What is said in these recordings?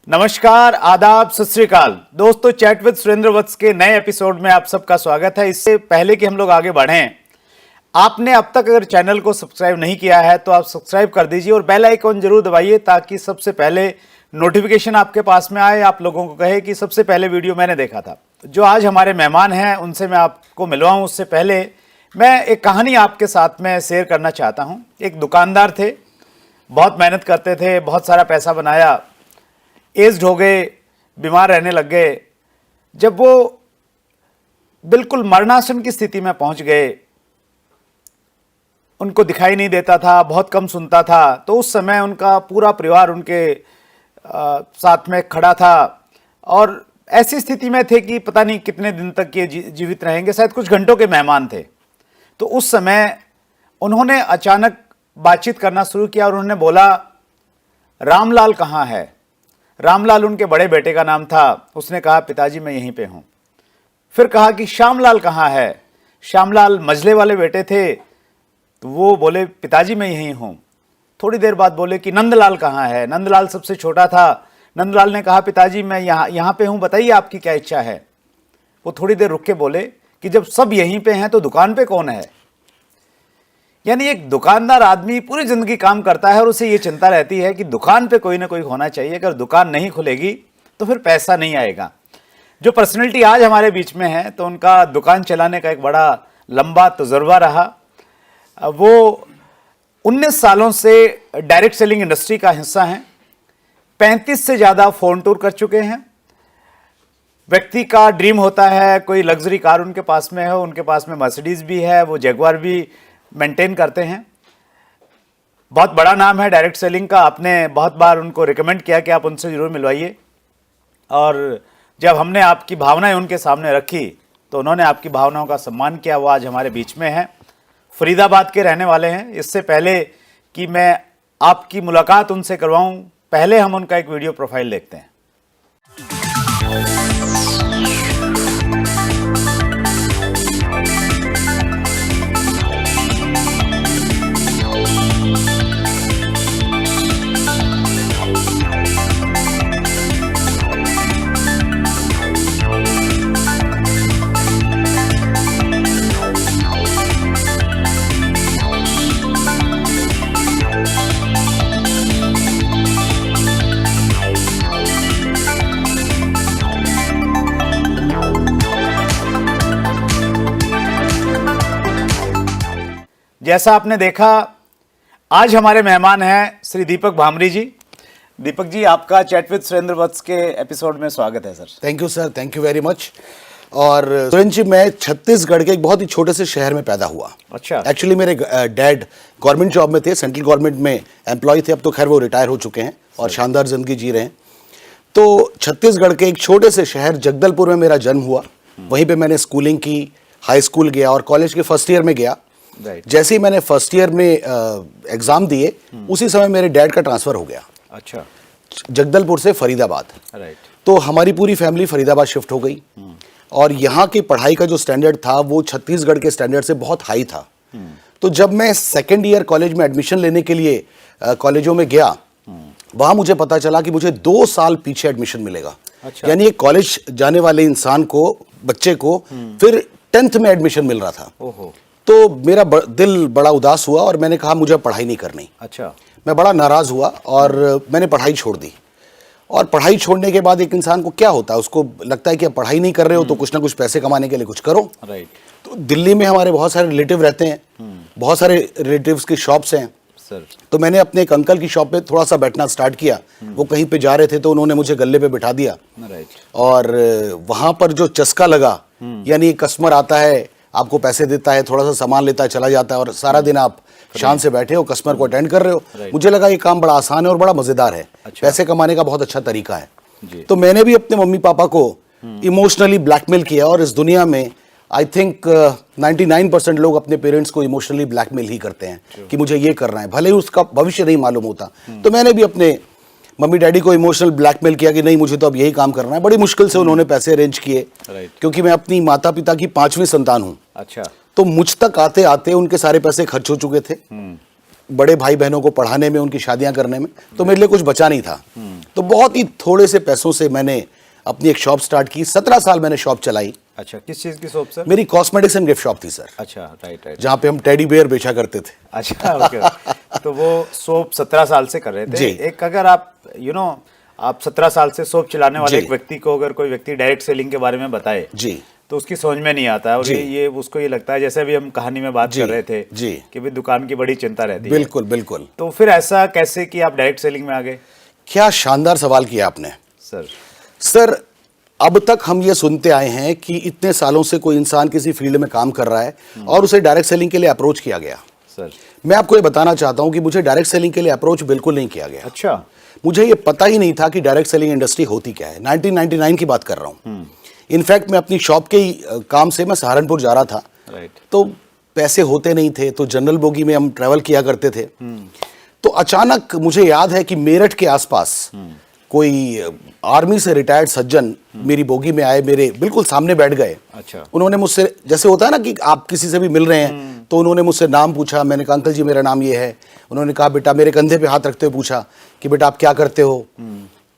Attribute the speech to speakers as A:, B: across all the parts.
A: नमस्कार, आदाब, सत श्री अकाल। दोस्तों, चैट विद सुरेंद्र वत्स के नए एपिसोड में आप सबका स्वागत है। इससे पहले कि हम लोग आगे बढ़ें, आपने अब तक अगर चैनल को सब्सक्राइब नहीं किया है तो आप सब्सक्राइब कर दीजिए और बेल आइकॉन जरूर दबाइए ताकि सबसे पहले नोटिफिकेशन आपके पास में आए, आप लोगों को कहे कि सबसे पहले वीडियो मैंने देखा था। जो आज हमारे मेहमान हैं उनसे मैं आपको मिलवाऊँ उससे पहले मैं एक कहानी आपके साथ में शेयर करना चाहता हूँ। एक दुकानदार थे, बहुत मेहनत करते थे, बहुत सारा पैसा बनाया, एज्ड हो गए, बीमार रहने लग गए। जब वो बिल्कुल मरणासन की स्थिति में पहुंच गए, उनको दिखाई नहीं देता था, बहुत कम सुनता था, तो उस समय उनका पूरा परिवार उनके साथ में खड़ा था और ऐसी स्थिति में थे कि पता नहीं कितने दिन तक ये जीवित रहेंगे, शायद कुछ घंटों के मेहमान थे। तो उस समय उन्होंने अचानक बातचीत करना शुरू किया और उन्होंने बोला, रामलाल कहाँ है? रामलाल उनके बड़े बेटे का नाम था। उसने कहा, पिताजी मैं यहीं पे हूं। फिर कहा कि श्यामलाल कहाँ है? श्यामलाल मझले वाले बेटे थे, तो वो बोले, पिताजी मैं यहीं हूं। थोड़ी देर बाद बोले कि नंदलाल कहाँ है? नंदलाल सबसे छोटा था। नंदलाल ने कहा, पिताजी मैं यहाँ पे हूं, बताइए आपकी क्या इच्छा है? वो थोड़ी देर रुक के बोले कि जब सब यहीं पे हैं तो दुकान पे कौन है? यानी एक दुकानदार आदमी पूरी जिंदगी काम करता है और उसे ये चिंता रहती है कि दुकान पे कोई ना कोई होना चाहिए। अगर दुकान नहीं खुलेगी तो फिर पैसा नहीं आएगा। जो पर्सनैलिटी आज हमारे बीच में है, तो उनका दुकान चलाने का एक बड़ा लंबा तजुर्बा रहा। वो 19 सालों से डायरेक्ट सेलिंग इंडस्ट्री का हिस्सा हैं। 35 से ज़्यादा फोन टूर कर चुके हैं। व्यक्ति का ड्रीम होता है कोई लग्जरी कार उनके पास में हो, उनके पास में मर्सिडीज़ भी है, वो जगुआर भी मेंटेन करते हैं। बहुत बड़ा नाम है डायरेक्ट सेलिंग का। आपने बहुत बार उनको रिकमेंड किया कि आप उनसे ज़रूर मिलवाइए, और जब हमने आपकी भावनाएं उनके सामने रखी तो उन्होंने आपकी भावनाओं का सम्मान किया। वो आज हमारे बीच में हैं, फरीदाबाद के रहने वाले हैं। इससे पहले कि मैं आपकी मुलाकात उनसे करवाऊं, पहले हम उनका एक वीडियो प्रोफाइल देखते हैं। जैसा आपने देखा, आज हमारे मेहमान हैं श्री दीपक भामरी जी। दीपक जी, आपका चैट विद सुरेंद्र वत्स के एपिसोड में स्वागत है sir.
B: Thank you sir, thank you very much. और सुरेंद्र जी, मैं छत्तीसगढ़ के एक बहुत ही छोटे से शहर में पैदा हुआ।
A: अच्छा।
B: एक्चुअली मेरे डैड गवर्नमेंट जॉब में थे, सेंट्रल गवर्नमेंट में एम्प्लॉय थे। अब तो खैर वो रिटायर हो चुके हैं और शानदार जिंदगी जी रहे हैं। तो छत्तीसगढ़ के एक छोटे से शहर जगदलपुर में मेरा जन्म हुआ। वहीं पर मैंने स्कूलिंग की, हाई स्कूल गया और कॉलेज के फर्स्ट ईयर में गया। जैसे ही मैंने फर्स्ट ईयर में एग्जाम दिए, उसी समय मेरे डैड का ट्रांसफर हो गया।
A: अच्छा।
B: जगदलपुर से फरीदाबाद।
A: राइट।
B: तो हमारी पूरी फैमिली फरीदाबाद शिफ्ट हो गई। और यहाँ की पढ़ाई का जो स्टैंडर्ड था वो छत्तीसगढ़ के स्टैंडर्ड से बहुत हाई था। तो जब मैं सेकेंड ईयर कॉलेज में एडमिशन लेने के लिए कॉलेजों में गया, वहाँ मुझे पता चला कि मुझे 2 साल पीछे एडमिशन मिलेगा।
A: अच्छा।
B: यानी एक कॉलेज जाने वाले इंसान को, बच्चे को फिर 10th में एडमिशन मिल रहा था।
A: ओहो।
B: तो मेरा दिल बड़ा उदास हुआ और मैंने कहा मुझे पढ़ाई नहीं करनी।
A: अच्छा।
B: मैं बड़ा नाराज़ हुआ और मैंने पढ़ाई छोड़ दी। और पढ़ाई छोड़ने के बाद एक इंसान को क्या होता है, उसको लगता है कि आप पढ़ाई नहीं कर रहे हो तो कुछ ना कुछ पैसे कमाने के लिए कुछ करो।
A: राइट।
B: तो दिल्ली में हमारे बहुत सारे रिलेटिव रहते हैं, बहुत सारे रिलेटिव्स की शॉप्स हैं
A: सर।
B: तो मैंने अपने एक अंकल की शॉप पे थोड़ा सा बैठना स्टार्ट किया। वो कहीं पे जा रहे थे तो उन्होंने मुझे गल्ले पे बिठा दिया।
A: राइट।
B: और वहाँ पर जो चस्का लगा, यानी कस्टमर आता है, आपको पैसे देता है, थोड़ा सा सामान लेता है, चला जाता है और सारा दिन आप शान से बैठे हो, कस्टमर को अटेंड कर रहे हो। मुझे लगा ये काम बड़ा आसान है और बड़ा मज़ेदार है।
A: अच्छा।
B: पैसे कमाने का बहुत अच्छा तरीका है
A: जी।
B: तो मैंने भी अपने मम्मी पापा को इमोशनली ब्लैकमेल किया। और इस दुनिया में आई थिंक 99% लोग अपने पेरेंट्स को इमोशनली ब्लैकमेल ही करते हैं कि मुझे ये करना है, भले ही उसका भविष्य नहीं मालूम होता। तो मैंने भी अपने मम्मी डैडी को इमोशनल ब्लैकमेल किया कि नहीं, मुझे तो अब यही काम करना है। बड़ी मुश्किल से उन्होंने पैसे अरेंज किए, क्योंकि मैं अपनी माता पिता की 5वीं संतान हूँ।
A: अच्छा।
B: तो मुझ तक आते आते उनके सारे पैसे खर्च हो चुके थे। बड़े भाई बहनों को पढ़ाने में, उनकी शादियां करने में, तो मेरे लिए कुछ बचा नहीं था। तो बहुत ही थोड़े से पैसों से मैंने अपनी एक शॉप स्टार्ट की। 17 साल मैंने शॉप चलाई।
A: अच्छा, किस चीज की शॉप सर?
B: मेरी कॉस्मेटिक्स एंड गिफ्ट शॉप थी सर।
A: अच्छा, राइट राइट।
B: जहाँ पे हम टेडी बेयर बेचा करते थे।
A: अच्छा, ओके। तो वो शॉप 17 साल से कर रहे थे।
B: जी।
A: एक अगर आप आप 17 साल से शॉप चलाने वाले
B: जी।
A: एक व्यक्ति को अगर कोई व्यक्ति डायरेक्ट सेलिंग के बारे में बताए
B: जी।
A: तो उसकी समझ में नहीं आता है, और
B: जी।
A: ये उसको ये लगता है, जैसे अभी हम कहानी में बात
B: जी।
A: कर रहे थे
B: जी।
A: कि भाई दुकान की बड़ी चिंता रहती है।
B: बिल्कुल बिल्कुल।
A: तो फिर ऐसा कैसे कि आप डायरेक्ट सेलिंग में आ गए?
B: क्या शानदार सवाल किया आपने
A: सर।
B: सर। अब तक हम ये सुनते आए हैं कि इतने सालों से कोई इंसान किसी फील्ड में काम कर रहा है और उसे डायरेक्ट सेलिंग के लिए अप्रोच किया गया।
A: सर,
B: मैं आपको ये बताना चाहता हूं कि मुझे डायरेक्ट सेलिंग के लिए अप्रोच बिल्कुल नहीं किया गया।
A: अच्छा।
B: मुझे ये पता ही नहीं था कि डायरेक्ट सेलिंग इंडस्ट्री होती क्या है। 1999 की बात कर रहा हूं। इनफैक्ट मैं अपनी शॉप के ही काम से मैं सहारनपुर जा रहा था।
A: राइट।
B: तो पैसे होते नहीं थे, तो जनरल बोगी में हम ट्रैवल किया करते थे। तो अचानक मुझे याद है कि मेरठ के आसपास कोई आर्मी से रिटायर्ड सज्जन मेरी बोगी में आए, मेरे बिल्कुल सामने बैठ गए।
A: अच्छा।
B: उन्होंने मुझसे, जैसे होता है ना कि आप किसी से भी मिल रहे हैं, तो उन्होंने मुझसे नाम पूछा। मैंने कहा अंकल जी मेरा नाम ये है। उन्होंने कहा बेटा, मेरे कंधे पे हाथ रखते हुए पूछा कि बेटा आप क्या करते हो।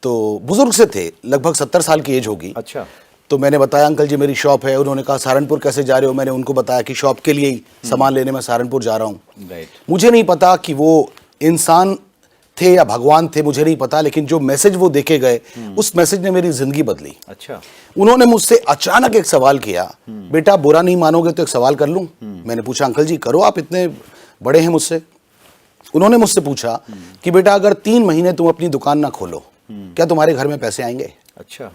B: तो बुजुर्ग से थे, लगभग 70 साल की एज होगी।
A: अच्छा।
B: तो मैंने बताया अंकल जी मेरी शॉप है। उन्होंने कहा सहारनपुर कैसे जा रहे हो? मैंने उनको बताया कि शॉप के लिए ही सामान लेने में सहारनपुर जा रहा हूँ।
A: राइट।
B: मुझे नहीं पता कि वो इंसान थे या भगवान थे, मुझे नहीं पता, लेकिन जो मैसेज वो देके गए उस मैसेज ने मेरी जिंदगी बदली।
A: अच्छा।
B: उन्होंने मुझसे अचानक एक सवाल किया, बेटा बुरा नहीं मानोगे तो एक सवाल कर लूं? मैंने पूछा अंकल जी करो, आप इतने बड़े हैं मुझसे। उन्होंने मुझसे पूछा कि बेटा अगर 3 महीने तुम अपनी दुकान ना खोलो, क्या तुम्हारे घर में पैसे आएंगे?
A: अच्छा।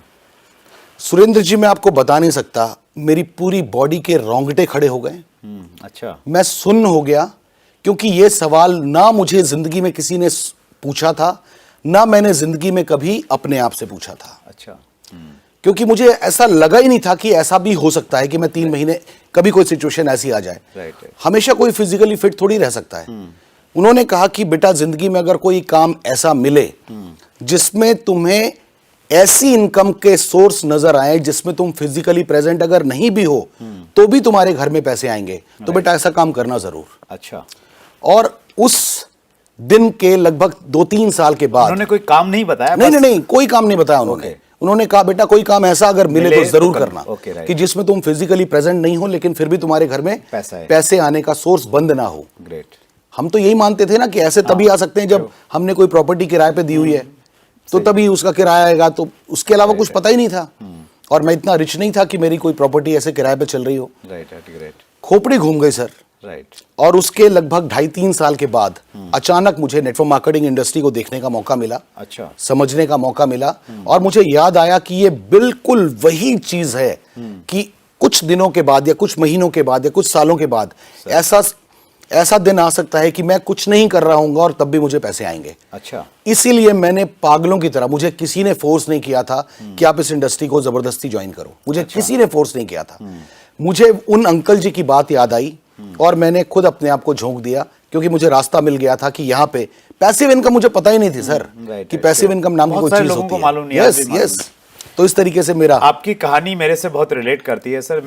B: सुरेंद्र जी मैं आपको बता नहीं सकता, मेरी पूरी बॉडी के रोंगटे खड़े हो गए।
A: अच्छा।
B: मैं सुन्न हो गया, क्योंकि ये सवाल ना मुझे जिंदगी में किसी ने पूछा था, ना मैंने जिंदगी में कभी अपने आप से पूछा था।
A: अच्छा।
B: क्योंकि मुझे ऐसा लगा ही नहीं था कि ऐसा भी हो सकता है कि मैं 3 महीने, कभी कोई सिचुएशन ऐसी आ जाए।
A: राइट।
B: हमेशा कोई फिजिकली फिट थोड़ी रह सकता है। उन्होंने कहा कि बेटा जिंदगी में अगर कोई काम ऐसा मिले जिसमें तुम्हें ऐसी इनकम के सोर्स नजर आए जिसमें तुम फिजिकली प्रेजेंट अगर नहीं भी हो तो भी तुम्हारे घर में पैसे आएंगे, तो बेटा ऐसा काम करना जरूर।
A: अच्छा।
B: और उस दिन के लगभग 2-3 साल के बाद
A: उन्होंने कोई काम नहीं बताया?
B: नहीं, कोई काम नहीं बताया उन्होंने। उन्होंने कहा बेटा कोई काम ऐसा अगर मिले तो जरूर करना, कि जिसमें तुम फिजिकली प्रेजेंट नहीं हो लेकिन फिर भी तुम्हारे घर में पैसे आने का सोर्स बंद ना हो।
A: ग्रेट।
B: हम तो यही मानते थे ना कि ऐसे तभी आ सकते हैं जब हमने कोई प्रॉपर्टी किराए पे दी हुई है, तो तभी उसका किराया आएगा। तो उसके अलावा कुछ पता ही नहीं था, और मैं इतना रिच नहीं था कि मेरी कोई प्रॉपर्टी ऐसे किराए पे चल रही हो।
A: राइट।
B: खोपड़ी घूम गई सर।
A: राइट।
B: और उसके लगभग 2.5-3 साल के बाद अचानक मुझे नेटवर्क मार्केटिंग इंडस्ट्री को देखने का मौका मिला।
A: अच्छा।
B: समझने का मौका मिला, और मुझे याद आया कि ये बिल्कुल वही चीज है कि कुछ दिनों के बाद या कुछ महीनों के बाद या कुछ सालों के बाद ऐसा दिन आ सकता है कि मैं कुछ नहीं कर रहा हूंगा और तब भी मुझे पैसे आएंगे।
A: अच्छा।
B: इसीलिए मैंने पागलों की तरह, मुझे किसी ने फोर्स नहीं किया था कि आप इस इंडस्ट्री को जबरदस्ती ज्वाइन करो, मुझे किसी ने फोर्स नहीं किया था। मुझे उन अंकल जी की बात याद आई और मैंने खुद अपने आप को झोंक दिया, क्योंकि मुझे रास्ता मिल गया था कि यहाँ पे पैसिव इनकम, मुझे पता ही नहीं थी सर कि पैसिव इनकम नाम की कोई चीज होती है। यस। तो इस तरीके से मेरा,
A: आपकी कहानी मेरे से बहुत रिलेट करती है सर।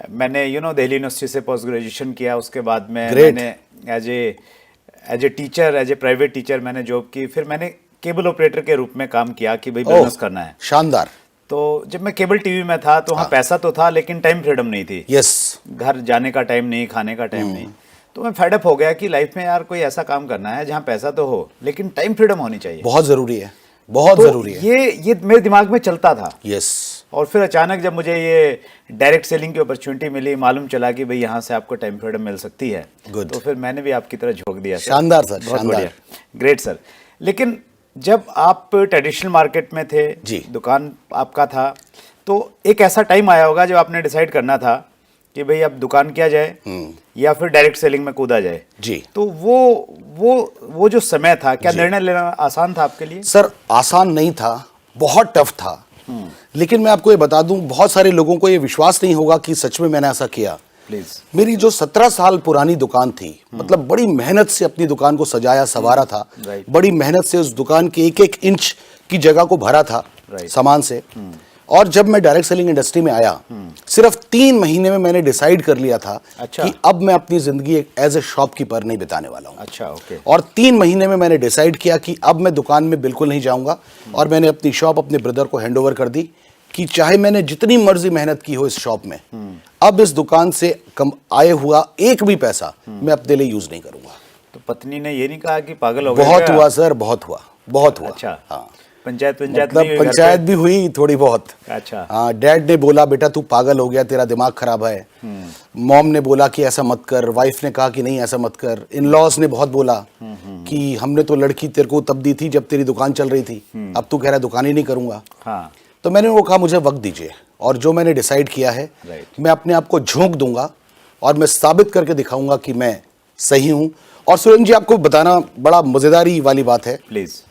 A: मैंने दिल्ली यूनिवर्सिटी से पोस्ट ग्रेजुएशन किया, उसके बाद में मैंने as a teacher, as a private teacher मैंने जॉब की। फिर मैंने केबल ऑपरेटर के रूप में काम किया कि भाई बिजनेस करना है।
B: शानदार।
A: तो जब मैं केबल टीवी में था तो वहाँ पैसा तो था लेकिन टाइम फ्रीडम नहीं थी।
B: यस।
A: घर जाने का टाइम नहीं, खाने का टाइम नहीं। तो मैं फेडअप हो गया कि लाइफ में यार कोई ऐसा काम करना है जहाँ पैसा तो हो लेकिन टाइम फ्रीडम होनी चाहिए।
B: बहुत जरूरी है, बहुत जरूरी है।
A: ये मेरे दिमाग में चलता था।
B: यस।
A: और फिर अचानक जब मुझे ये डायरेक्ट सेलिंग की अपॉर्चुनिटी मिली, मालूम चला कि भाई यहाँ से आपको टाइम फ्रीडम मिल सकती है, तो फिर मैंने भी आपकी तरह झोंक दिया।
B: शानदार सर, शानदार।
A: Great sir. लेकिन जब आप ट्रेडिशनल मार्केट में थे
B: जी,
A: दुकान आपका था, तो एक ऐसा टाइम आया होगा जब आपने डिसाइड करना था कि भाई अब दुकान किया जाए या फिर डायरेक्ट सेलिंग में कूदा जाए
B: जी।
A: तो वो जो समय था, क्या निर्णय लेना आसान था आपके लिए?
B: सर आसान नहीं था, बहुत टफ था। लेकिन मैं आपको ये बता दूं, बहुत सारे लोगों को ये विश्वास नहीं होगा कि सच में मैंने ऐसा किया।
A: प्लीज।
B: मेरी जो 17 साल पुरानी दुकान थी, मतलब बड़ी मेहनत से अपनी दुकान को सजाया संवारा था, बड़ी मेहनत से उस दुकान के एक एक इंच की जगह को भरा था सामान से। और जब मैं डायरेक्ट सेलिंग इंडस्ट्री में आया, सिर्फ 3 महीने में मैंने डिसाइड कर लिया था
A: अच्छा।
B: कि अब मैं अपनी जिंदगी एक एज ए शॉपकीपर नहीं बिताने वाला हूँ।
A: अच्छा, ओके।
B: और 3 महीने में मैंने डिसाइड किया कि अब मैं दुकान में बिल्कुल नहीं जाऊंगा, और मैंने अपनी शॉप अपने ब्रदर को हैंडओवर कर दी कि चाहे मैंने जितनी मर्जी मेहनत की हो इस शॉप में, अब इस दुकान से कम आए हुआ एक भी पैसा मैं अपने लिए यूज नहीं करूंगा।
A: तो पत्नी ने ये नहीं कहा कि पागल हो गया
B: बहुत
A: क्या?
B: हुआ सर, बहुत हुआ, बहुत हुआ।
A: अच्छा,
B: हाँ,
A: पंचायत
B: मतलब
A: नहीं हुई घर पे?
B: पंचायत भी हुई थोड़ी बहुत।
A: अच्छा।
B: हाँ, डैड ने बोला बेटा तू पागल हो गया, तेरा दिमाग खराब है। मॉम ने बोला कि ऐसा मत कर, वाइफ ने कहा कि नहीं ऐसा मत कर, इन लॉज ने बहुत बोला कि हमने तो लड़की तेरे को तब दी थी जब तेरी दुकान चल रही थी, अब तू कह रहा है दुकान ही नहीं करूंगा।
A: हाँ,
B: तो मैंने वो कहा मुझे वक्त दीजिए, और जो मैंने डिसाइड किया है
A: Right.
B: मैं अपने आप को झोंक दूंगा और मैं साबित करके दिखाऊंगा कि मैं सही हूं। और सुरेंद्र जी, आपको बताना बड़ा मजेदारी वाली बात है,
A: प्लीज।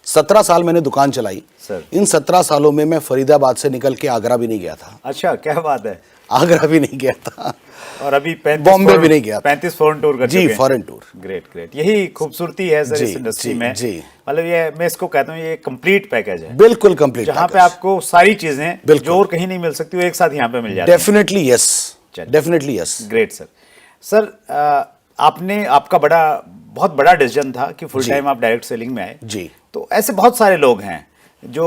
B: 17 साल मैंने दुकान चलाई।
A: सर।
B: इन 17 सालों में मैं फरीदाबाद से निकल के आगरा भी नहीं गया था।
A: अच्छा, क्या बात है।
B: आगरा भी नहीं गया था,
A: और अभी 35
B: बॉम्बे भी नहीं गया।
A: 35 फॉरेन टूर कर
B: जी,
A: चुके हैं।
B: Foreign tour.
A: ग्रेट ग्रेट, यही खूबसूरती है सर
B: जी,
A: इस इंडस्ट्री
B: जी,
A: में।
B: जी।
A: मतलब ये मैं इसको कहता हूँ, ये कंप्लीट पैकेज है,
B: बिल्कुल कंप्लीट,
A: जहाँ पे आपको सारी चीजें
B: बिल्कुल।
A: जो और कहीं नहीं मिल सकती वो एक साथ यहाँ पे मिल जाती है।
B: डेफिनेटली यस,
A: चलिए।
B: Definitely yes.
A: Great sir. Sir, आपने आपका बहुत बड़ा डिसीजन था कि फुल
B: जी।
A: टाइम आप डायरेक्ट सेलिंग में आए।
B: जी।
A: तो ऐसे बहुत सारे लोग हैं जो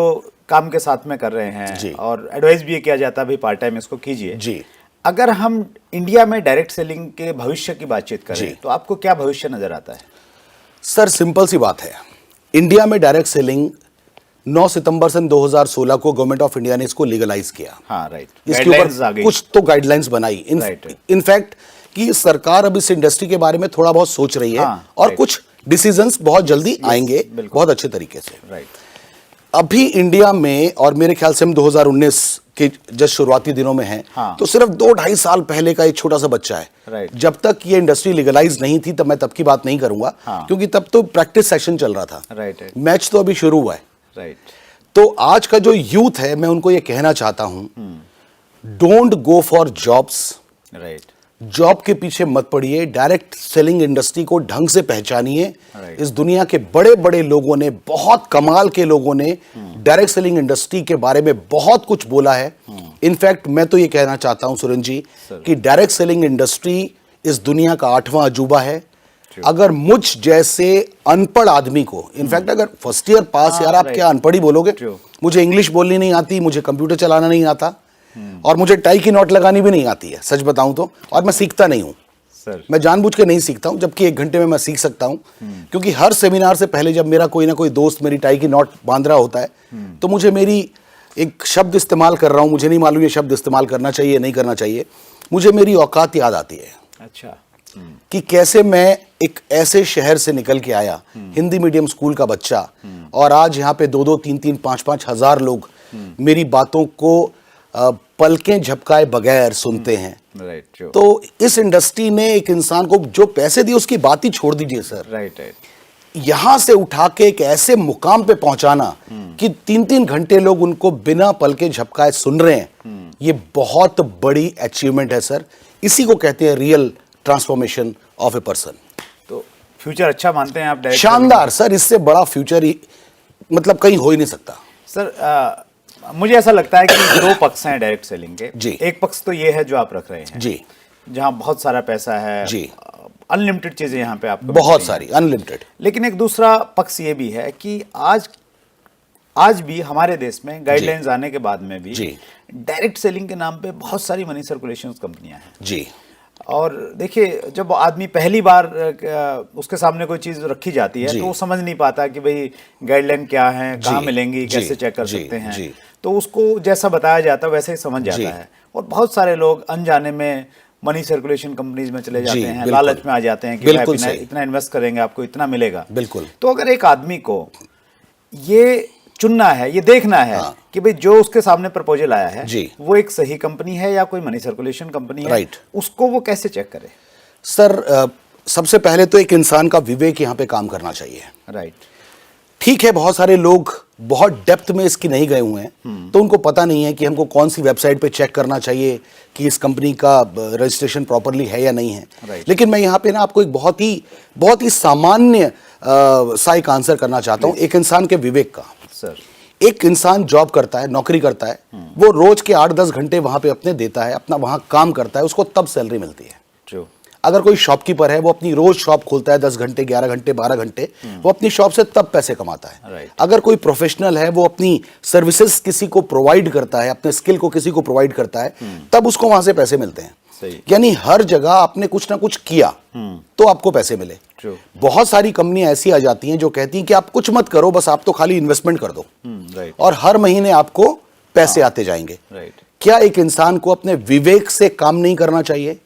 A: काम के साथ में कर रहे हैं,
B: जी।
A: और एडवाइस भी ये किया जाता है भाई पार्ट टाइम इसको कीजिए।
B: जी।
A: अगर हम इंडिया में डायरेक्ट सेलिंग के भविष्य की बातचीत
B: जी।
A: करें तो आपको क्या भविष्य नजर आता है?
B: सर सिंपल सी बात है, इंडिया में डायरेक्ट सेलिंग 9 सितंबर सन 2016 को गवर्नमेंट ऑफ इंडिया ने इसको लीगलाइज किया।
A: हाँ, राइट।
B: इसके ऊपर कुछ तो गाइडलाइंस बनाई।
A: Right.
B: इनफैक्ट कि सरकार अब इस इंडस्ट्री के बारे में थोड़ा बहुत सोच रही है,
A: हाँ,
B: और
A: right.
B: कुछ डिसीजंस बहुत जल्दी आएंगे,
A: बिल्कुल।
B: बहुत अच्छे तरीके से।
A: राइट।
B: अभी इंडिया में, और मेरे ख्याल से हम 2019 के जस्ट शुरुआती दिनों में हैं,
A: हाँ।
B: तो सिर्फ 2-2.5 साल पहले का एक छोटा सा बच्चा है।
A: Right.
B: जब तक ये इंडस्ट्री लीगलाइज नहीं थी तब मैं तब की बात नहीं करूंगा,
A: हाँ।
B: क्योंकि तब तो प्रैक्टिस सेशन चल रहा था।
A: Right, right.
B: मैच तो अभी शुरू हुआ है।
A: राइट।
B: तो आज का जो यूथ है, मैं उनको ये कहना चाहता हूं, don't go for jobs.
A: Right.
B: Job के पीछे मत पड़िए, डायरेक्ट सेलिंग इंडस्ट्री को ढंग से पहचानिए।
A: Right.
B: इस दुनिया के बड़े बड़े लोगों ने, बहुत कमाल के लोगों ने डायरेक्ट सेलिंग इंडस्ट्री के बारे में बहुत कुछ बोला है। इनफैक्ट मैं तो ये कहना चाहता हूं सुरेंद्र जी कि डायरेक्ट सेलिंग इंडस्ट्री इस दुनिया का 8वां अजूबा है। अगर मुझ जैसे अनपढ़ आदमी को, इनफैक्ट अगर फर्स्ट ईयर पास, यार आप
A: right.
B: क्या अनपढ़ ही बोलोगे,
A: True.
B: मुझे इंग्लिश बोलनी नहीं आती, मुझे कंप्यूटर चलाना नहीं आता, और मुझे टाई की नॉट लगानी भी नहीं आती है, सच बताऊं तो, और मैं सीखता नहीं हूं।
A: सर।
B: मैं जानबूझ के नहीं सीखता हूं, जबकि 1 घंटे में मैं सीख सकता हूं। क्योंकि हर सेमिनार से पहले जब मेरा कोई ना कोई दोस्त मेरी टाई की नॉट बांध रहा होता है, तो मुझे मेरी एक शब्द इस्तेमाल कर रहा हूं, मुझे नहीं मालूम ये शब्द इस्तेमाल करना चाहिए नहीं करना चाहिए, मुझे मेरी औकात याद आती है
A: अच्छा।
B: कि कैसे मैं एक ऐसे शहर से निकल के आया, हिंदी मीडियम स्कूल का बच्चा, और आज यहाँ पे 2-2, 3-3, 5-5 हजार लोग मेरी बातों को पलकें झपकाए बगैर सुनते हैं।
A: राइट। ट्रू।
B: तो इस इंडस्ट्री ने एक इंसान को जो पैसे दिए उसकी बात ही छोड़ दीजिए सर,
A: राइट। राइट।
B: यहां से उठा के एक ऐसे मुकाम पे पहुंचाना कि 3-3 घंटे लोग उनको बिना पलके झपकाए सुन रहे हैं, ये बहुत बड़ी अचीवमेंट है सर। इसी को कहते हैं real transformation of a person.
A: तो फ्यूचर अच्छा मानते हैं आप डायरेक्ट?
B: शानदार सर, इससे बड़ा फ्यूचर ही मतलब कहीं हो ही नहीं सकता।
A: सर, मुझे ऐसा लगता है कि 2 पक्ष हैं डायरेक्ट सेलिंग के।
B: जी।
A: एक पक्ष तो ये है जो आप रख रहे हैं,
B: जी,
A: जहां बहुत सारा पैसा है,
B: जी,
A: अनलिमिटेड चीजें यहाँ पे आपको
B: बहुत
A: मिल रही
B: सारी
A: हैं।
B: अनलिमिटेड।
A: लेकिन एक दूसरा पक्ष ये भी है कि आज भी हमारे देश में गाइडलाइंस आने के बाद में भी
B: जी।
A: डायरेक्ट सेलिंग के नाम पे बहुत सारी मनी सर्कुलेशन कंपनियां हैं।
B: जी।
A: और देखिए, जब आदमी पहली बार उसके सामने कोई चीज रखी जाती है
B: जी।
A: तो वो समझ नहीं पाता कि भाई गाइडलाइन क्या है, कहाँ
B: जी,
A: मिलेंगी,
B: जी,
A: कैसे चेक कर
B: जी,
A: सकते हैं।
B: जी।
A: तो उसको जैसा बताया जाता है वैसे ही समझ
B: जी।
A: जाता है। और बहुत सारे लोग अनजाने में मनी सर्कुलेशन कंपनीज में चले जाते
B: जी,
A: हैं,
B: बिल्कुल।
A: लालच में आ जाते हैं कि
B: बिल्कुल
A: भाई
B: सही।
A: इतना इन्वेस्ट करेंगे आपको इतना मिलेगा।
B: बिल्कुल।
A: तो अगर एक आदमी को ये चुनना है, ये देखना है
B: हाँ।
A: कि भाई जो उसके सामने प्रपोजल आया है
B: जी।
A: वो एक सही कंपनी है या कोई मनी सर्कुलेशन कंपनी है,
B: राइट।
A: उसको वो कैसे चेक करे?
B: सर सबसे पहले तो एक इंसान का विवेक यहाँ पे काम करना चाहिए।
A: राइट।
B: ठीक है, बहुत सारे लोग बहुत डेप्थ में इसकी नहीं गए हुए हैं, तो उनको पता नहीं है कि हमको कौन सी वेबसाइट पे चेक करना चाहिए कि इस कंपनी का रजिस्ट्रेशन प्रॉपरली है या नहीं है।
A: Right.
B: लेकिन मैं यहाँ पे ना आपको एक बहुत ही सामान्य सा एक आंसर करना चाहता हूँ, एक इंसान के विवेक का।
A: सर।
B: एक इंसान जॉब करता है, नौकरी करता है, वो रोज के 8-10 घंटे वहां पे अपने देता है, अपना वहां काम करता है, उसको तब सैलरी मिलती है।
A: ट्रू।
B: अगर कोई शॉपकीपर है, वो अपनी रोज शॉप खोलता है 10 घंटे, 11 घंटे, 12 घंटे, वो अपनी शॉप से तब पैसे कमाता है।
A: Right.
B: अगर कोई प्रोफेशनल है, वो अपनी सर्विसेज किसी को प्रोवाइड करता है, अपने स्किल को किसी को प्रोवाइड करता है, तब उसको वहां से पैसे मिलते हैं।
A: सही।
B: यानी हर जगह आपने कुछ ना कुछ किया तो आपको पैसे मिले।
A: True.
B: बहुत सारी कंपनियां ऐसी आ जाती हैं जो कहती हैं कि आप कुछ मत करो, बस आप तो खाली इन्वेस्टमेंट कर दो
A: राइट।
B: और हर महीने आपको पैसे आते जाएंगे।
A: राइट।
B: क्या एक इंसान को अपने विवेक से काम नहीं करना चाहिए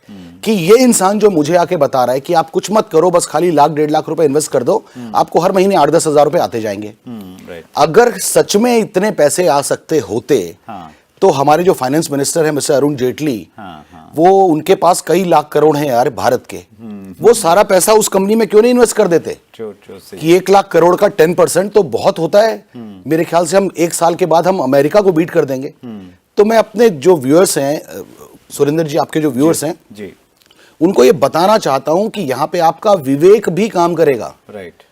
B: कि ये इंसान जो मुझे आके बता रहा है कि आप कुछ मत करो, बस खाली 1,00,000-1,50,000 रुपए इन्वेस्ट कर दो, आपको हर महीने 8-10 हजार रुपए आते जाएंगे।
A: राइट।
B: अगर सच में इतने पैसे आ सकते होते
A: हाँ।
B: तो हमारे जो फाइनेंस मिनिस्टर है मिस्टर अरुण जेटली,
A: हाँ, हाँ।
B: वो उनके पास कई लाख करोड़ हैं यार भारत के, वो सारा पैसा उस कंपनी में क्यों नहीं इन्वेस्ट कर देते?
A: ट्रू, ट्रू, सही।
B: कि 1,00,000 करोड़ का 10% तो बहुत होता है। मेरे ख्याल से हम 1 साल के बाद हम अमेरिका को बीट कर देंगे। तो मैं अपने जो व्यूअर्स हैं, सुरेंद्र जी, आपके जो व्यूअर्स हैं,
A: जी।
B: उनको ये बताना चाहता हूं कि यहां पे आपका विवेक भी काम करेगा।
A: राइट।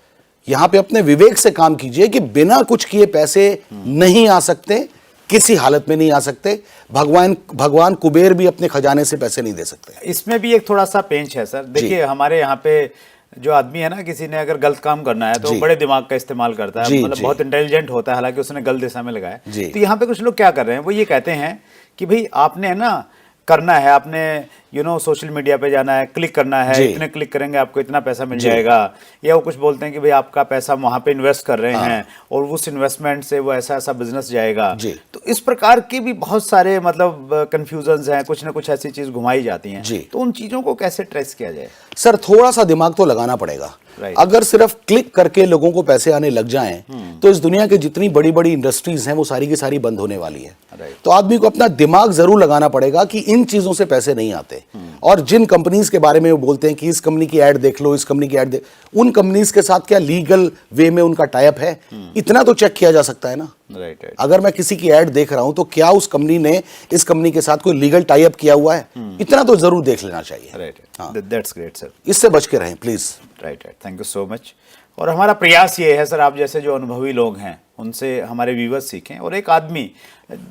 B: यहां पे अपने विवेक से काम कीजिए कि बिना कुछ किए पैसे नहीं आ सकते, किसी हालत में नहीं आ सकते। भगवान कुबेर भी अपने खजाने से पैसे नहीं दे सकते।
A: इसमें भी एक थोड़ा सा पेंच है सर। देखिए हमारे यहाँ पे जो आदमी है ना, किसी ने अगर गलत काम करना है तो
B: जी।
A: बड़े दिमाग का इस्तेमाल करता है,
B: जी,
A: मतलब
B: जी।
A: बहुत इंटेलिजेंट होता है, हालांकि उसने गलत दिशा में लगाया।
B: जी।
A: तो यहाँ पे कुछ लोग क्या कर रहे हैं, वो ये कहते हैं कि भाई आपने है ना करना है, आपने सोशल मीडिया पे जाना है, क्लिक करना है,
B: जी।
A: इतने क्लिक करेंगे आपको इतना पैसा मिल जाएगा। या वो कुछ बोलते हैं कि भाई आपका पैसा वहां पे इन्वेस्ट कर रहे हैं और उस इन्वेस्टमेंट से वो ऐसा ऐसा बिजनेस जाएगा।
B: जी।
A: तो इस प्रकार की भी बहुत सारे मतलब कंफ्यूजन्स हैं, कुछ ना कुछ ऐसी चीज घुमाई जाती हैं।
B: जी।
A: तो उन चीजों को कैसे ट्रेस किया जाए?
B: सर, थोड़ा सा दिमाग तो लगाना पड़ेगा।
A: Right.
B: अगर सिर्फ क्लिक करके लोगों को पैसे आने लग जाएं तो इस दुनिया की जितनी बड़ी बड़ी इंडस्ट्रीज हैं वो सारी की सारी बंद होने वाली है।
A: Right.
B: तो आदमी को अपना दिमाग जरूर लगाना पड़ेगा कि इन चीजों से पैसे नहीं आते। और जिन कंपनीज के बारे में वो बोलते हैं कि इस कंपनी की ऐड देख लो, इस कंपनी की ऐड देख, उन कंपनीज के साथ क्या लीगल वे में उनका टाई अप है? इतना तो चेक किया जा सकता है ना।
A: Right, right.
B: अगर मैं किसी की ऐड देख रहा हूं तो क्या उस कंपनी ने इस कंपनी के साथ कोई लीगल टाई अप किया हुआ है? इतना तो जरूर देख लेना चाहिए।
A: Right, that's great sir.
B: इससे बच के रहें please.
A: Right, right, thank you so much. और हमारा प्रयास ये है सर, आप जैसे जो अनुभवी लोग हैं उनसे हमारे व्यूवर्स सीखें, और एक आदमी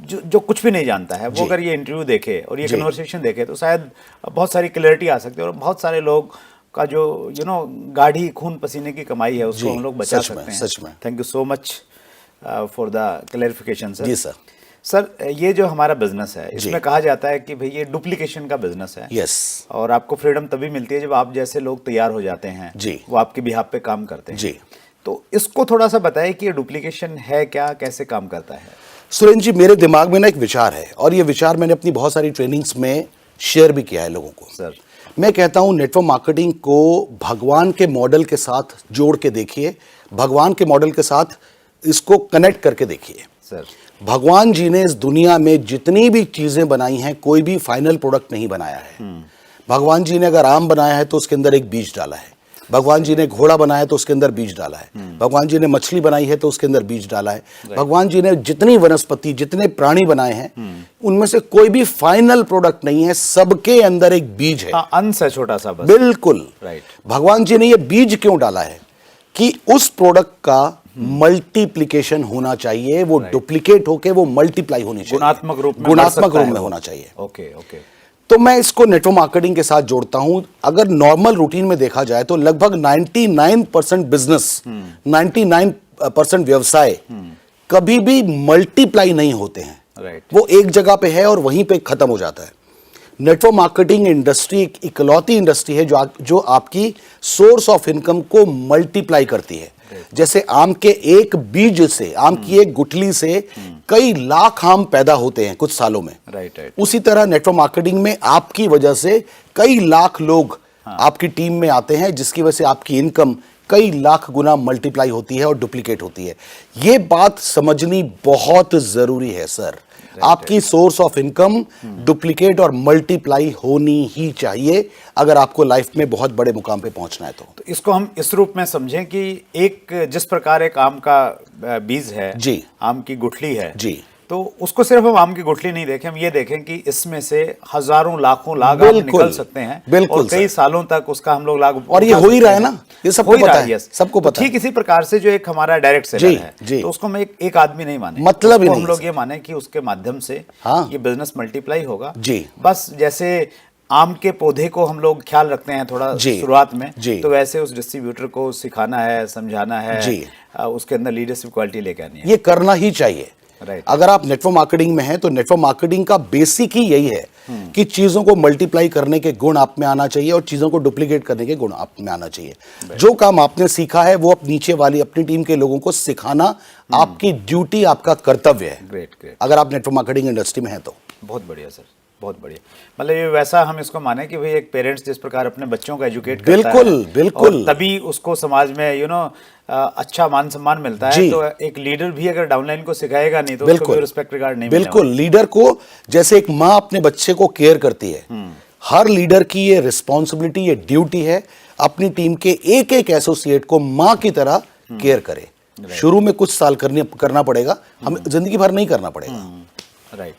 A: जो कुछ भी नहीं जानता है, वो अगर ये इंटरव्यू देखे और ये कन्वर्सेशन देखे तो शायद बहुत सारी क्लैरिटी आ सकती है, और बहुत सारे लोग का जो गाढ़ी खून पसीने की कमाई है उसको हम लोग बचा सकते हैं।
B: सच में।
A: Thank you so much for the clarification sir.
B: जी सर।
A: सर, ये जो हमारा बिजनेस है इसमें कहा जाता है कि भाई ये डुप्लीकेशन का बिजनेस है।
B: यस।
A: और आपको फ्रीडम तभी मिलती है जब आप जैसे लोग तैयार हो जाते हैं,
B: जी।
A: वो आपके बिहाफ पे काम करते हैं।
B: जी।
A: तो इसको थोड़ा सा बताइए कि ये डुप्लीकेशन है क्या, कैसे काम करता है?
B: सुरेंद्र जी, मेरे दिमाग में ना एक विचार है, और ये विचार मैंने अपनी बहुत सारी ट्रेनिंग्स में शेयर भी किया है लोगों को।
A: सर,
B: मैं कहता हूं नेटवर्क मार्केटिंग को भगवान के मॉडल के साथ जोड़ के देखिए, भगवान के मॉडल के साथ इसको कनेक्ट करके देखिए।
A: सर,
B: भगवान जी ने इस दुनिया में जितनी भी चीजें बनाई हैं, कोई भी फाइनल प्रोडक्ट नहीं बनाया है। भगवान जी ने अगर आम बनाया है तो उसके अंदर एक बीज डाला है। भगवान जी ने घोड़ा बनाया है तो उसके अंदर बीज डाला है। भगवान जी ने मछली बनाई है तो उसके अंदर बीज डाला है। भगवान जी ने जितनी वनस्पति, जितने प्राणी बनाए हैं, उनमें से कोई भी फाइनल प्रोडक्ट नहीं है, सबके अंदर एक बीज है।
A: हाँ, अंश है छोटा सा बस।
B: बिल्कुल।
A: राइट।
B: भगवान जी ने ये बीज क्यों डाला है कि उस प्रोडक्ट का मल्टीप्लिकेशन होना चाहिए, वो डुप्लीकेट होके वो मल्टीप्लाई होनी चाहिए,
A: गुणात्मक रूप में
B: गुणात्मक रूप में होना चाहिए।
A: Okay, okay.
B: तो मैं इसको नेटवर्क मार्केटिंग के साथ जोड़ता हूं। अगर नॉर्मल रूटीन में देखा जाए तो लगभग 99% बिजनेस, 99% व्यवसाय कभी भी मल्टीप्लाई नहीं होते हैं।
A: राइट।
B: वो एक जगह पे है और वहीं पे खत्म हो जाता है। नेटवर्क मार्केटिंग इंडस्ट्री एक इकलौती इंडस्ट्री है जो आपकी सोर्स ऑफ इनकम को मल्टीप्लाई करती है। जैसे आम के एक बीज से, आम की एक गुठली से कई लाख आम पैदा होते हैं कुछ सालों में।
A: Right, right.
B: उसी तरह नेटवर्क मार्केटिंग में आपकी वजह से कई लाख लोग आपकी टीम में आते हैं, जिसकी वजह से आपकी इनकम कई लाख गुना मल्टीप्लाई होती है और डुप्लीकेट होती है। ये बात समझनी बहुत जरूरी है सर। आपकी सोर्स ऑफ इनकम डुप्लीकेट और मल्टीप्लाई होनी ही चाहिए अगर आपको लाइफ में बहुत बड़े मुकाम पे पहुंचना है। तो
A: इसको हम इस रूप में समझें कि एक जिस प्रकार एक आम का बीज है,
B: जी,
A: आम की गुठली है
B: जी,
A: तो उसको सिर्फ हम आम की गुठली नहीं देखें, हम ये देखें कि इसमें से हजारों लाखों लाख आम निकल सकते हैं,
B: बिल्कुल
A: और कई सालों तक उसका हम लोग लाभ
B: और ये हो ही रहा है ना, ये सबको पता है, सबको पता है।
A: ठीक इसी प्रकार से जो एक हमारा डायरेक्ट सेलर है, तो उसको हम एक आदमी नहीं माने,
B: मतलब ही नहीं,
A: हम लोग ये माने कि उसके माध्यम से ये बिजनेस मल्टीप्लाई होगा
B: जी।
A: बस जैसे आम के पौधे को हम लोग ख्याल रखते हैं थोड़ा शुरुआत में, तो वैसे उस डिस्ट्रीब्यूटर को सिखाना है, समझाना है, उसके अंदर लीडरशिप क्वालिटी लेके आनी है।
B: ये करना ही चाहिए। अगर आप नेटवर्क मार्केटिंग में हैं तो नेटवर्क मार्केटिंग का बेसिक ही यही है कि चीजों को मल्टीप्लाई करने के गुण आप में आना चाहिए और चीजों को डुप्लीकेट करने के गुण आप में आना चाहिए। जो काम आपने सीखा है वो आप नीचे वाली अपनी टीम के लोगों को सिखाना आपकी ड्यूटी, आपका कर्तव्य है।
A: ग्रेट।
B: अगर आप नेटवर्क मार्केटिंग इंडस्ट्री में हैं तो
A: बहुत बढ़िया सर, बहुत बढ़िया। मतलब ये वैसा हम इसको माने कि भाई एक पेरेंट्स जिस प्रकार अपने बच्चों को एजुकेट करता है,
B: बिल्कुल,
A: तभी उसको समाज में अच्छा मान सम्मान मिलता है। तो एक लीडर भी अगर डाउनलाइन को सिखाएगा नहीं तो उसको रिस्पेक्ट रिगार्ड नहीं मिलेगा।
B: बिल्कुल, लीडर को जैसे एक माँ अपने बच्चे को केयर करती है, हर लीडर की ये रिस्पॉन्सिबिलिटी, ये ड्यूटी है अपनी टीम के एक एक एसोसिएट को माँ की तरह केयर करे। शुरू में कुछ साल करना पड़ेगा, हमें जिंदगी भर नहीं करना पड़ेगा।
A: राइट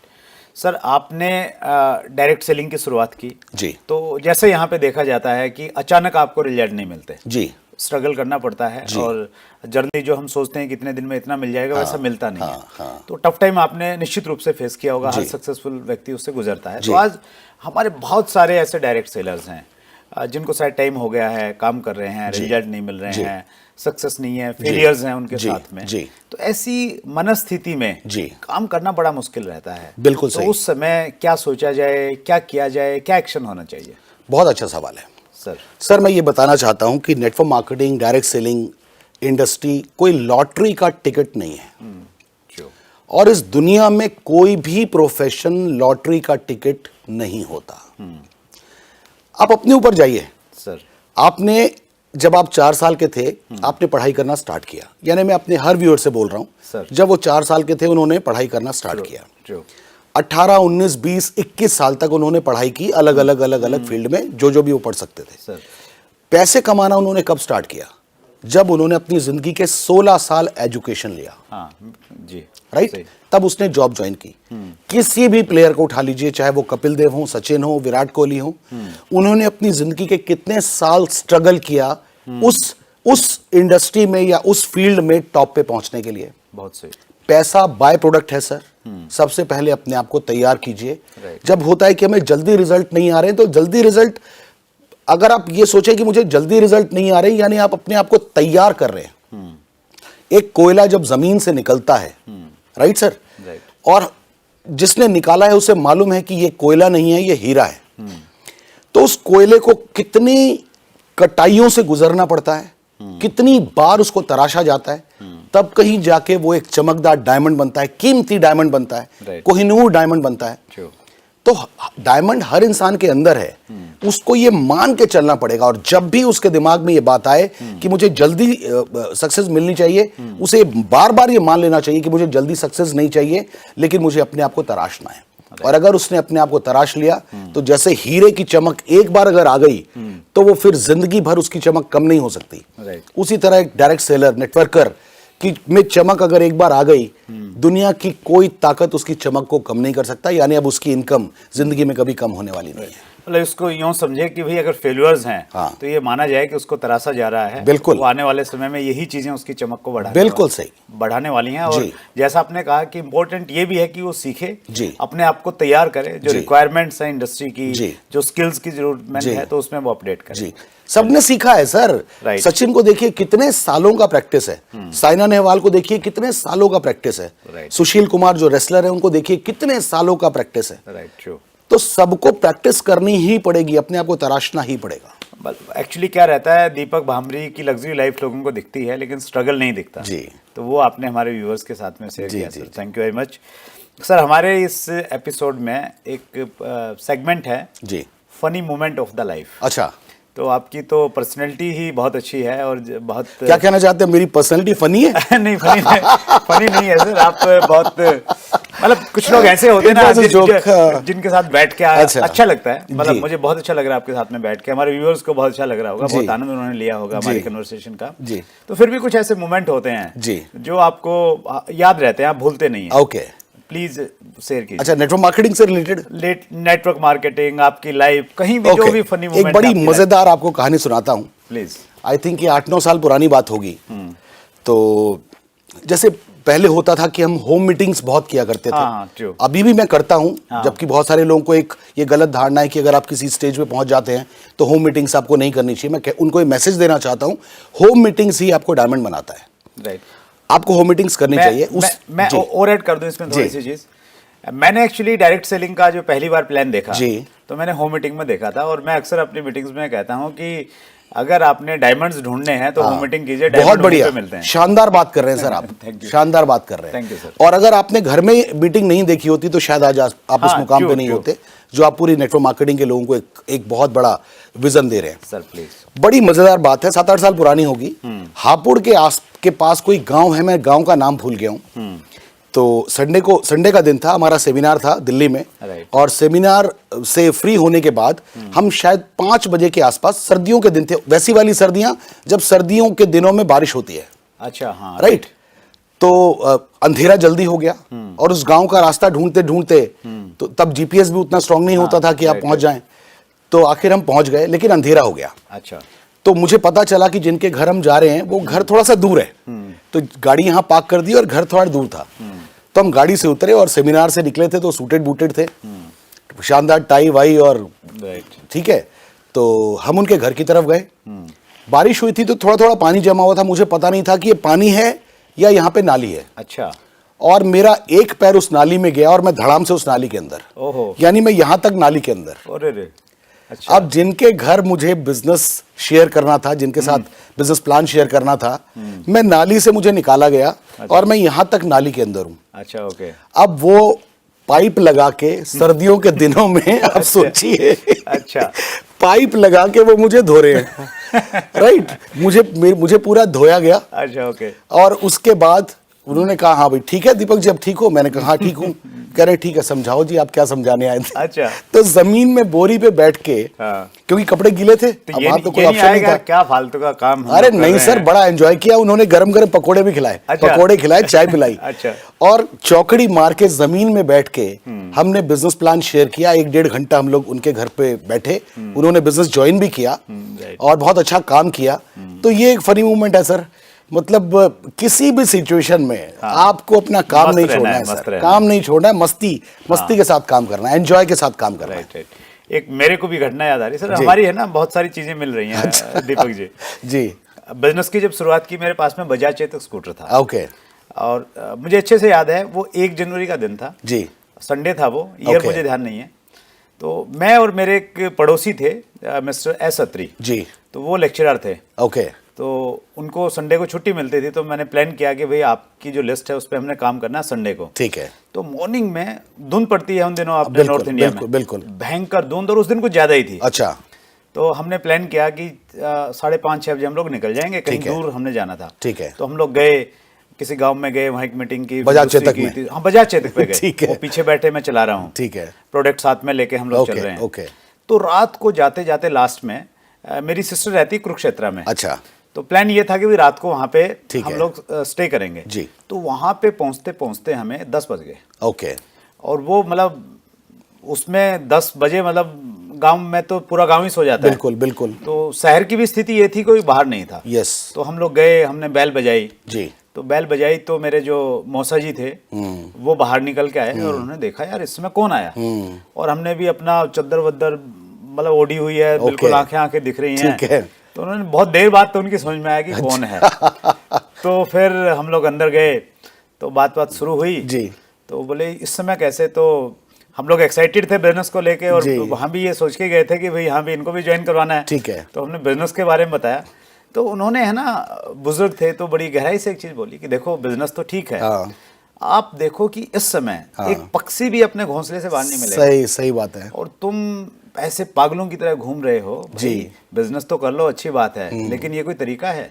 A: सर, आपने डायरेक्ट सेलिंग की शुरुआत की
B: जी,
A: तो जैसे यहाँ पे देखा जाता है कि अचानक आपको रिजल्ट नहीं मिलते
B: जी,
A: स्ट्रगल करना पड़ता है, और जर्नी जो हम सोचते हैं कितने दिन में इतना मिल जाएगा वैसा मिलता नहीं है। तो टफ टाइम आपने निश्चित रूप से फेस किया होगा, हर सक्सेसफुल व्यक्ति उससे गुजरता है। तो आज हमारे बहुत सारे ऐसे डायरेक्ट सेलर्स हैं जिनको शायद टाइम हो गया है, काम कर रहे हैं, रिजल्ट नहीं मिल रहे हैं, सक्सेस नहीं है, फेलियर्स हैं उनके साथ में। तो ऐसी मनस्थिति में काम करना बड़ा मुश्किल रहता है।
B: बिल्कुल
A: तो उस समय क्या सोचा जाए, क्या किया जाए, क्या एक्शन होना चाहिए?
B: बहुत अच्छा सवाल है सर। मैं ये बताना चाहता हूं कि network marketing, direct selling industry कोई लॉटरी का टिकट नहीं है, और इस दुनिया में कोई भी प्रोफेशन लॉटरी का टिकट नहीं होता। आप अपने ऊपर जाइए
A: सर।
B: आपने जब आप 4 साल के थे आपने पढ़ाई करना स्टार्ट किया, यानी मैं अपने हर व्यूअर से बोल रहा हूं, जब वो 4 साल के थे उन्होंने पढ़ाई करना स्टार्ट किया। 18, 19, 20, 21 साल तक उन्होंने पढ़ाई की, अलग अलग फील्ड में जो भी वो पढ़ सकते थे
A: सर।
B: पैसे कमाना उन्होंने कब स्टार्ट किया? जब उन्होंने अपनी जिंदगी के 16 साल एजुकेशन लिया।
A: जी,
B: राइट, तब उसने जॉब ज्वाइन की। किसी भी प्लेयर को उठा लीजिए, चाहे वो कपिल देव हो, सचिन हो, विराट कोहली हो, उन्होंने अपनी जिंदगी के कितने साल स्ट्रगल किया उस इंडस्ट्री में या उस फील्ड में टॉप पे पहुंचने के लिए।
A: बहुत सही।
B: पैसा बाय प्रोडक्ट है सर। सबसे पहले अपने आप को तैयार कीजिए। जब होता है कि हमें जल्दी रिजल्ट नहीं आ रहे तो जल्दी रिजल्ट, अगर आप ये सोचे कि मुझे जल्दी रिजल्ट नहीं आ रहे, यानी आप अपने आप को तैयार कर रहे हैं। एक कोयला जब जमीन से निकलता है, राइट सर, और जिसने निकाला है उसे मालूम है कि ये कोयला नहीं है, ये हीरा है, तो उस कोयले को कितनी कटाइयों से गुजरना पड़ता है, कितनी बार उसको तराशा जाता है, तब कहीं जाके वो एक चमकदार डायमंड बनता है, कीमती डायमंड बनता है, कोहिनूर डायमंड बनता है। तो डायमंड हर इंसान के अंदर है, उसको ये मान के चलना पड़ेगा। और जब भी उसके दिमाग में ये बात आए कि मुझे जल्दी सक्सेस मिलनी चाहिए, उसे बार बार ये मान लेना चाहिए कि मुझे जल्दी सक्सेस नहीं चाहिए, लेकिन मुझे अपने आप को तराशना है। और अगर उसने अपने आप को तराश लिया तो जैसे हीरे की चमक एक बार अगर आ गई तो वो फिर जिंदगी भर उसकी चमक कम नहीं हो सकती। उसी तरह एक डायरेक्ट सेलर, नेटवर्कर की में चमक अगर एक बार आ गई, दुनिया की कोई ताकत उसकी चमक को कम नहीं कर सकता, यानी अब उसकी इनकम जिंदगी में कभी कम होने वाली नहीं है।
A: मतलब इसको यूं समझे कि भाई अगर फेल्यूर्स हैं तो ये माना जाए कि उसको तराशा जा रहा है।
B: बिल्कुल।
A: वो आने वाले समय में यही चीजें उसकी चमक को बढ़ाने वाली हैं। और जैसा आपने कहा कि इंपॉर्टेंट ये भी है कि वो सीखे, अपने आप को तैयार करे, जो रिक्वायरमेंट्स है इंडस्ट्री की, जो स्किल्स की जरूरत है तो उसमें वो अपडेट करे।
B: सबने सीखा है सर। सचिन को देखिए कितने सालों का प्रैक्टिस है, साइना नेहवाल को देखिए कितने सालों का प्रैक्टिस है, सुशील कुमार जो रेसलर है उनको देखिए कितने सालों का प्रैक्टिस है। तो सबको प्रैक्टिस करनी ही पड़ेगी, अपने आप को तराशना ही पड़ेगा।
A: एक्चुअली क्या रहता है, दीपक भामरी की लग्जरी लाइफ लोगों को दिखती है लेकिन स्ट्रगल नहीं दिखता जी। तो वो आपने हमारे व्यूअर्स के साथ में शेयर किया sir, thank you very much sir. हमारे इस एपिसोड में एक सेगमेंट है जी, funny moment of the life.
B: अच्छा,
A: तो आपकी तो पर्सनैलिटी ही बहुत अच्छी है और बहुत,
B: क्या कहना चाहते हैं, मेरी पर्सनैलिटी फनी है?
A: नहीं, फनी नहीं है सर। आप बहुत, मतलब कुछ लोग ऐसे होते हैं ना जिनके साथ बैठ के अच्छा लगता है। मतलब मुझे बहुत अच्छा लग रहा है आपके साथ में बैठ के, हमारे व्यूअर्स को बहुत अच्छा लग रहा होगा, बहुत आनंद उन्होंने लिया होगा हमारी कन्वर्सेशन का। तो फिर भी कुछ ऐसे मोमेंट होते हैं जो आपको याद रहते हैं, आप भूलते नहीं है।
B: ओके,
A: प्लीज शेयर कीजिए।
B: अच्छा, नेटवर्क मार्केटिंग से रिलेटेड
A: नेटवर्क मार्केटिंग, आपकी लाइफ, कहीं भी जो भी फनी मोमेंट,
B: एक बड़ी मजेदार आपको कहानी सुनाता हूँ।
A: प्लीज।
B: आई थिंक ये 8-9 साल पुरानी बात होगी। तो जैसे पहले होता था कि हम होम मीटिंग्स बहुत किया करते थे।
A: हाँ, true।
B: अभी भी मैं करता हूँ, जबकि बहुत सारे लोगों को एक ये गलत धारणा है कि अगर आप किसी स्टेज पे पहुंच जाते हैं तो होम मीटिंग्स आपको नहीं करनी चाहिए। मैं उनको ये मैसेज देना चाहता हूँ, होम मीटिंग्स ही आपको डायमंड बनाता है।
A: राइट।
B: आपको होम मीटिंग्स करनी चाहिए।
A: मैं और ऐड कर दूं इसमें थोड़ी सी चीज। मैंने एक्चुअली डायरेक्ट सेलिंग का जो पहली बार प्लान देखा
B: जी,
A: तो मैंने होम मीटिंग में देखा था, और मैं अक्सर अपनी मीटिंग्स में कहता हूं कि अगर आपने डायमंड्स ढूंढने हैं तो होम मीटिंग कीजिए,
B: बहुत बढ़िया,
A: मिलते हैं।
B: शानदार बात कर रहे हैं सर आप। शानदार बात कर रहे हैं।
A: Thank you sir.
B: और अगर आपने घर में मीटिंग नहीं देखी होती तो शायद आज आप उस मुकाम पे नहीं होते जो आप पूरी नेटवर्क मार्केटिंग के लोगों को एक बहुत बड़ा विजन दे रहे हैं।
A: Sir please.
B: बड़ी मजेदार बात है, 7-8 साल पुरानी होगी। हापुड़ के पास कोई गांव है, मैं गांव का नाम भूल गया हूँ। तो संडे का दिन था, हमारा सेमिनार था दिल्ली में। और सेमिनार से फ्री होने के बाद हम शायद 5 बजे के आसपास, सर्दियों के दिन थे, वैसी वाली सर्दियां जब सर्दियों के दिनों में बारिश होती है।
A: अच्छा, हाँ,
B: राइट। तो अंधेरा जल्दी हो गया और उस गांव का रास्ता ढूंढते ढूंढते, तो तब जीपीएस भी उतना स्ट्रांग नहीं होता था कि आप पहुंच जाएं। तो आखिर हम पहुंच गए, लेकिन अंधेरा हो गया।
A: अच्छा।
B: तो मुझे पता चला कि जिनके घर हम जा रहे हैं वो घर थोड़ा सा दूर है। तो गाड़ी यहाँ पार्क कर दी और घर थोड़ा दूर था। तो हम गाड़ी से उतरे और सेमिनार से निकले थे, तो सूटेड बूटेड थे, शानदार टाई वाई और ठीक है। तो हम उनके घर की तरफ गए। बारिश हुई थी तो थोड़ा थोड़ा पानी जमा हुआ था। मुझे पता नहीं था कि ये पानी है या यहाँ पे नाली है।
A: अच्छा।
B: और मेरा एक पैर उस नाली में गया और मैं धड़ाम से उस नाली के अंदर।
A: ओहो।
B: यानी मैं यहाँ तक नाली के अंदर।
A: अरे रे। अच्छा।
B: अब जिनके घर मुझे बिजनेस शेयर करना था, जिनके साथ बिजनेस प्लान शेयर करना था, मैं नाली से मुझे निकाला गया। अच्छा। और मैं यहां तक नाली के अंदर हूं।
A: अच्छा, ओके।
B: अब वो पाइप लगा के सर्दियों के दिनों में आप सोचिए।
A: अच्छा।
B: पाइप लगा के वो मुझे धो रहे हैं। राइट। मुझे पूरा धोया गया।
A: अच्छा, ओके।
B: और उसके बाद उन्होंने कहा, हाँ भाई ठीक है दीपक जी, अब ठीक हो? मैंने कहा हाँ ठीक हूँ। कह रहे ठीक है, समझाओ जी आप क्या समझाने आए थे।
A: अच्छा।
B: तो जमीन में बोरी पे बैठ के, क्योंकि कपड़े गीले थे,
A: तो ये तो कोई ऑप्शन नहीं था। क्या फालतू का काम।
B: अरे नहीं सर, बड़ा एंजॉय किया। उन्होंने गरम गरम पकोड़े भी खिलाए। अच्छा। पकोड़े खिलाए, चाय पिलाई।
A: अच्छा। और
B: चौकड़ी मार के जमीन में बैठ के हमने बिजनेस प्लान शेयर किया। 1-1.5 घंटा हम लोग उनके घर पे बैठे। उन्होंने बिजनेस ज्वाइन भी किया और बहुत अच्छा काम किया। तो ये एक फनी मूवमेंट है सर। मतलब किसी भी सिचुएशन में आपको अपना काम नहीं छोड़ना है सर। काम नहीं छोड़ना है, मस्ती के साथ काम करना है, एंजॉय के साथ काम करना है।
A: एक मेरे को भी घटना याद आ रही है सर। हमारी है ना बहुत सारी चीजें मिल रही हैं। अच्छा। दीपक जी।
B: जी।
A: बिजनेस की जब शुरुआत की, मेरे पास में बजाज चेतक स्कूटर था।
B: ओके।
A: और मुझे अच्छे से याद है, वो 1 जनवरी का दिन था जी। संडे था वो, ईयर मुझे ध्यान नहीं है। तो मैं और मेरे एक पड़ोसी थे, मिस्टर एस अत्री जी। तो वो लेक्चरर थे। ओके। तो उनको संडे को छुट्टी मिलती थी। तो मैंने प्लान किया कि भाई आपकी जो लिस्ट है उस पर हमने काम करना है संडे को। ठीक है। तो मॉर्निंग में धुंध पड़ती है उन दिनों अपने नॉर्थ इंडिया में, बिल्कुल भयंकर धुंध, और उस दिन कुछ ज्यादा ही थी। अच्छा। तो हमने प्लान किया कि 5:30-6 बजे हम लोग निकल जाएंगे, कहीं दूर हमने जाना था। ठीक है। तो हम लोग गए, किसी गांव में गए, वहाँ एक मीटिंग की,
B: बजाज चेतक में।
A: हाँ, बजाज चेतक पे गए। ठीक है। वो पीछे बैठे, मैं चला रहा हूँ। ठीक है। प्रोडक्ट साथ में लेके हम लोग चल रहे हैं। ओके। तो रात को जाते जाते लास्ट में मेरी सिस्टर रहती कुरुक्षेत्र में। अच्छा। तो प्लान ये था कि भी रात को वहां पे हम लोग स्टे करेंगे जी। तो वहां पे पहुंचते पहुंचते हमें 10 बज गए। ओके। और वो मतलब उसमें 10 बजे मतलब गांव में तो पूरा गांव ही सो जाता है। बिल्कुल बिल्कुल। तो शहर की भी स्थिति ये थी, कोई बाहर नहीं था। यस। तो हम लोग गए, हमने बैल बजाई जी। तो बैल बजाई तो मेरे जो मौसा जी थे वो बाहर निकल के आए और उन्होंने देखा यार इसमें कौन आया। और हमने भी अपना चद्दर वद्दर मतलब ओढ़ी हुई है, बिल्कुल आंखें दिख रही हैं। तो उन्होंने बहुत देर बाद तो उनकी समझ में आया कि कौन है। तो फिर हम लोग अंदर गए, तो बात शुरू हुई जी। तो बोले इस समय कैसे, तो हम लोग एक्साइटेड थे बिजनेस को लेके, और वहाँ भी ये सोच के गए थे कि भाई यहाँ भी इनको भी ज्वाइन करवाना है। ठीक है। तो हमने बिजनेस के बारे में बताया, तो उन्होंने है ना बुजुर्ग थे तो बड़ी गहराई से एक चीज बोली कि देखो बिजनेस तो ठीक है, आप देखो कि इस समय एक पक्षी भी अपने घोंसले से बाहर नहीं मिलेगा। सही बात है। और तुम ऐसे पागलों की तरह घूम रहे हो जी। बिजनेस तो कर लो, अच्छी बात है, लेकिन ये कोई तरीका है?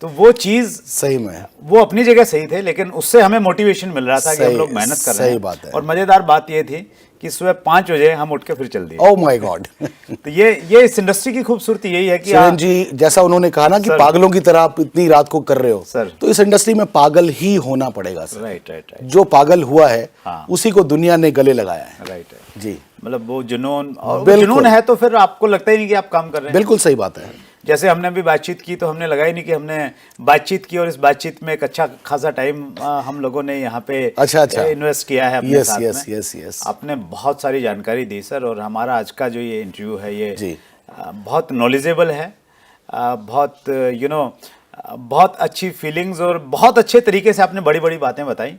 A: तो वो चीज
B: सही में
A: वो अपनी जगह सही थे, लेकिन उससे हमें मोटिवेशन मिल रहा था कि हम
B: सही-
A: लोग मेहनत कर रहे
B: सही
A: हैं।
B: बात है।
A: और मजेदार बात ये थी कि सुबह 5 बजे हम उठ के फिर चल दिए।
B: Oh my God.
A: तो ये इस इंडस्ट्री की खूबसूरती यही है कि
B: सुरेन जी, जैसा उन्होंने कहा ना कि
A: सर।
B: पागलों की तरह आप इतनी रात को कर रहे हो,
A: सर।
B: तो इस इंडस्ट्री में पागल ही होना पड़ेगा सर।
A: राइट राइट राइट
B: जो पागल हुआ है
A: हाँ।
B: उसी को दुनिया ने गले लगाया है।
A: Right right.
B: जी
A: मतलब वो जुनून, और वो
B: बिल्कुल।
A: जुनून है तो फिर आपको लगता ही नहीं कि आप काम कर रहे हैं।
B: बिल्कुल सही बात है।
A: जैसे हमने अभी बातचीत की तो हमने लगा ही नहीं कि हमने बातचीत की, और इस बातचीत में एक अच्छा खासा टाइम हम लोगों ने यहाँ पे
B: अच्छा।
A: इन्वेस्ट किया है अपने
B: यस
A: साथ
B: यस
A: में।
B: Yes yes.
A: आपने बहुत सारी जानकारी दी सर, और हमारा आज का जो ये इंटरव्यू है ये
B: जी।
A: बहुत नॉलेजेबल है, बहुत बहुत अच्छी फीलिंग्स और बहुत अच्छे तरीके से आपने बड़ी बड़ी बातें बताई।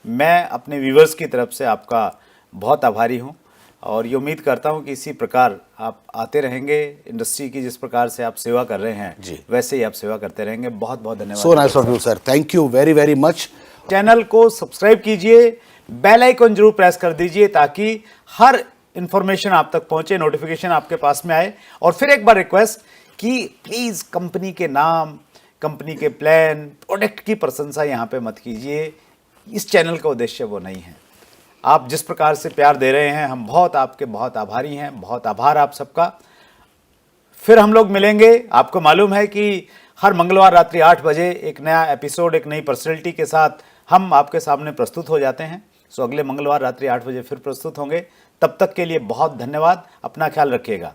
A: मैं अपने व्यूवर्स की तरफ से आपका बहुत आभारी हूँ, और ये उम्मीद करता हूँ कि इसी प्रकार आप आते रहेंगे। इंडस्ट्री की जिस प्रकार से आप सेवा कर रहे हैं
B: जी।
A: वैसे ही आप सेवा करते रहेंगे। बहुत बहुत धन्यवाद।
B: So nice of you sir, thank you very very much.
A: Channel को सब्सक्राइब कीजिए, बेल आइकन जरूर प्रेस कर दीजिए ताकि हर इंफॉर्मेशन आप तक पहुंचे, नोटिफिकेशन आपके पास में आए। और फिर एक बार रिक्वेस्ट कि प्लीज़ कंपनी के नाम, कंपनी के प्लान, प्रोडक्ट की प्रशंसा यहाँ पे मत कीजिए। इस चैनल का उद्देश्य वो नहीं है। आप जिस प्रकार से प्यार दे रहे हैं, हम आपके बहुत आभारी हैं। बहुत आभार आप सबका। फिर हम लोग मिलेंगे। आपको मालूम है कि हर मंगलवार रात्रि 8 बजे एक नया एपिसोड, एक नई पर्सनैलिटी के साथ हम आपके सामने प्रस्तुत हो जाते हैं। सो अगले मंगलवार रात्रि 8 बजे फिर प्रस्तुत होंगे। तब तक के लिए बहुत धन्यवाद। अपना ख्याल रखिएगा।